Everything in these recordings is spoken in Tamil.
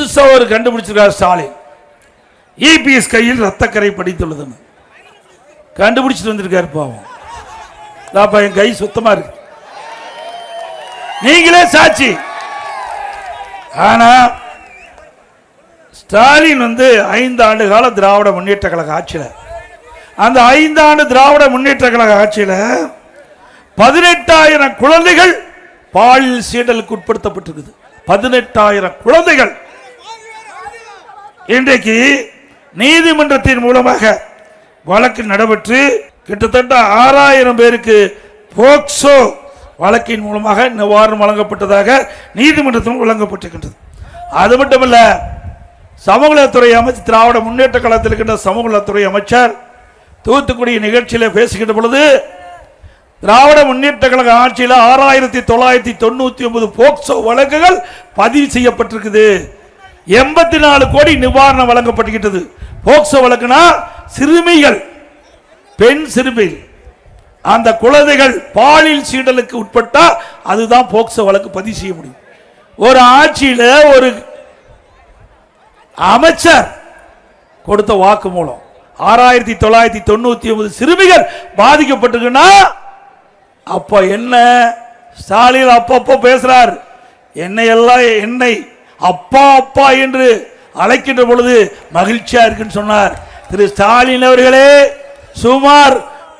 புதுசா ஒரு கண்டுபிடிச்சிருக்கார் ஸ்டாலின். இபிஎஸ் கையில் ரத்தக்கரை படித்துள்ளதுன்னு கண்டுபிடிச்சிட்டு வந்திருக்காரு. பாவம், என் கை சுத்தமா இருக்கு, நீங்களே சாட்சி. ஆனா ஸ்டாலின் 5 ஆண்டு கால திராவிட முன்னேற்ற கழக ஆட்சியில, அந்த 5 ஆண்டு திராவிட முன்னேற்ற கழக ஆட்சியில 18,000 குழந்தைகள் பாலியல் சீண்டலுக்கு உட்படுத்தப்பட்டிருக்குது. 18,000 குழந்தைகள். இன்றைக்கு நீதிமன்றத்தின் மூலமாக வழக்கு நடைபெற்று கிட்டத்தட்ட 6,000 பேருக்கு போக்சோ வழக்கின் மூலமாக நிவாரணம் வழங்கப்பட்டதாக நீதிமன்றத்தில் வழங்கப்பட்டிருக்கின்றது. அது மட்டுமல்ல, சமூகத்துறை அமைச்சர், திராவிட முன்னேற்ற கழகத்தில் இருக்கின்ற சமூகத்துறை அமைச்சர் தூத்துக்குடி நிகழ்ச்சியில் பேசுகின்ற பொழுது, திராவிட முன்னேற்ற கழக ஆட்சியில் 6,999 போக்சோ வழக்குகள் பதிவு செய்யப்பட்டிருக்குது. 84 கோடி நிவாரணம் வழங்கப்பட்டிருக்கிறது. போக்சோ வழக்குனா சிறுமிகள், பெண் சிறுமிகள், அந்த குழந்தைகள் பாலியல் சீண்டலுக்கு உட்பட்டா அதுதான் போக்சோ வழக்கு பதிவு செய்ய முடியும். ஒரு ஆட்சியில ஒரு அமைச்சர் கொடுத்த வாக்கு மூலம் 6,999 சிறுமிகள் பாதிக்கப்பட்டிருக்குன்னா, அப்ப என்ன ஸ்டாலின் அப்பப்போ பேசுறார், என்னை அப்பா அப்பா என்று அழைக்கின்ற பொழுது மகிழ்ச்சியா இருக்குன்னு சொன்னார் திரு ஸ்டாலின் அவர்களே. சுமார்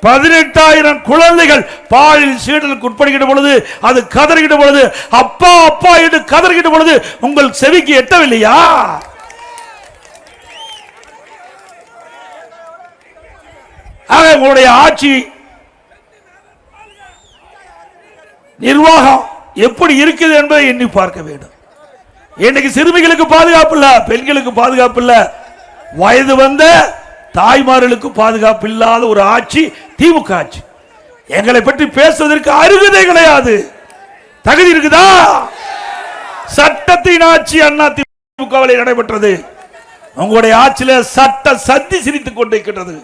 18,000 குழந்தைகள் பாலியல் சீண்டலுக்கு உட்படுகின்ற பொழுது, அது கதறுகின்ற பொழுது, அப்பா அப்பா என்று கதறுகின்ற பொழுது உங்கள் செவிக்கு எட்டவில்லையா? உங்களுடைய ஆட்சி நிர்வாகம் எப்படி இருக்குது என்பதை எண்ணி பார்க்க வேண்டும். இன்னைக்கு சிறுமிகளுக்கு பாதுகாப்பு இல்ல, பெண்களுக்கு பாதுகாப்பு இல்ல, வயது வந்த தாய்மார்களுக்கு பாதுகாப்பு இல்லாத ஒரு ஆட்சி திமுக ஆட்சி. எங்களை பற்றி பேசுவதற்கு அருகதை கிடையாது. தகுதி இருக்குதா? சட்டத்தின் ஆட்சி அண்ணா திமுகவில் நடைபெற்றது. உங்களுடைய ஆட்சியில சட்ட சந்தி சிரித்துக் கொண்டிருக்கிறது.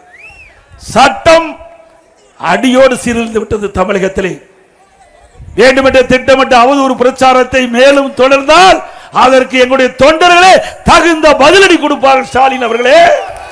சட்டம் அடியோடு சீரழிந்து விட்டது தமிழகத்திலே. வேண்டுமென்ற திட்டமிட்ட அவதூறு பிரச்சாரத்தை மேலும் தொடர்ந்தால் அதற்கு எங்களுடைய தொண்டர்களே தகுந்த பதிலடி கொடுப்பார்கள். ஸ்டாலின் அவர்களே,